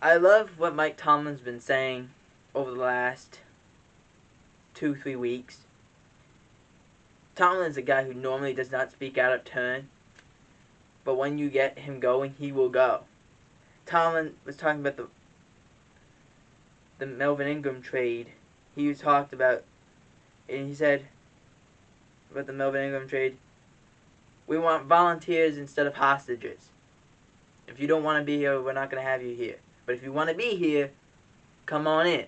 I love what Mike Tomlin's been saying over the last 2-3 weeks. Tomlin's a guy who normally does not speak out of turn, but when you get him going, he will go. Tomlin was talking about the Melvin Ingram trade. He talked about, and he said about the Melvin Ingram trade, we want volunteers instead of hostages. If you don't want to be here, we're not going to have you here. But if you want to be here, come on in.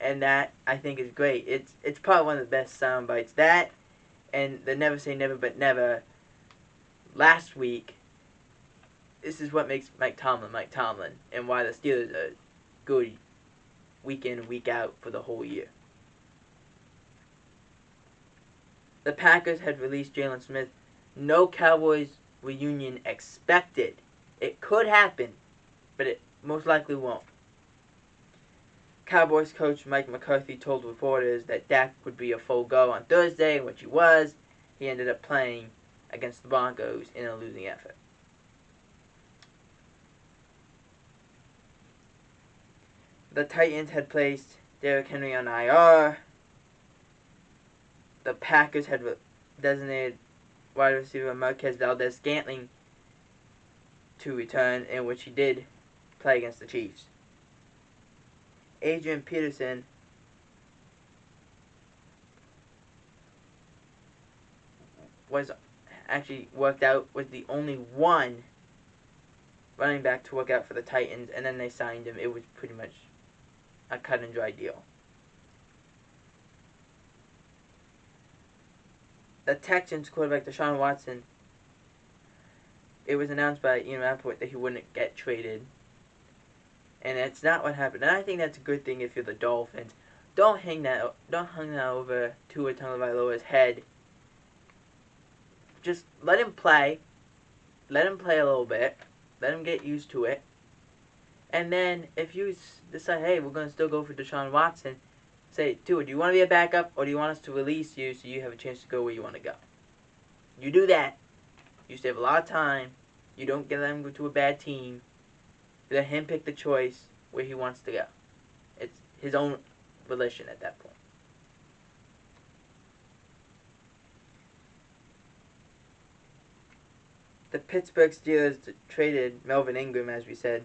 And that, I think, is great. It's probably one of the best sound bites. That and the never say never but never last week. This is what makes Mike Tomlin, and why the Steelers are good week in, week out for the whole year. The Packers had released Jalen Smith. No Cowboys reunion expected. It could happen, but it most likely won't. Cowboys coach Mike McCarthy told reporters that Dak would be a full go on Thursday, which he was. He ended up playing against the Broncos in a losing effort. The Titans had placed Derrick Henry on IR. The Packers had designated wide receiver Marquez Valdez-Scantling to return, in which he did play against the Chiefs. Adrian Peterson was the only one running back to work out for the Titans, and then they signed him. It was pretty much a cut and dry deal. The Texans quarterback Deshaun Watson, it was announced by Ian Rappaport that he wouldn't get traded. And that's not what happened. And I think that's a good thing if you're the Dolphins. Don't hang that over Tua Tagovailoa's head. Just let him play. Let him play a little bit. Let him get used to it. And then if you decide, hey, we're going to still go for Deshaun Watson, say, Tua, do you want to be a backup, or do you want us to release you so you have a chance to go where you want to go? You do that. You save a lot of time. You don't let him go to a bad team. Let him pick the choice where he wants to go. It's his own volition at that point. The Pittsburgh Steelers traded Melvin Ingram, as we said,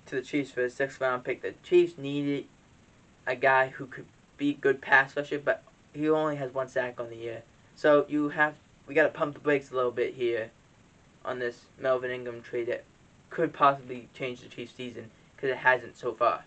to the Chiefs for a 6th round pick. The Chiefs needed a guy who could be a good pass rusher, but he only has 1 sack on the year. So we got to pump the brakes a little bit here on this Melvin Ingram trade that could possibly change the Chiefs' season, because it hasn't so far.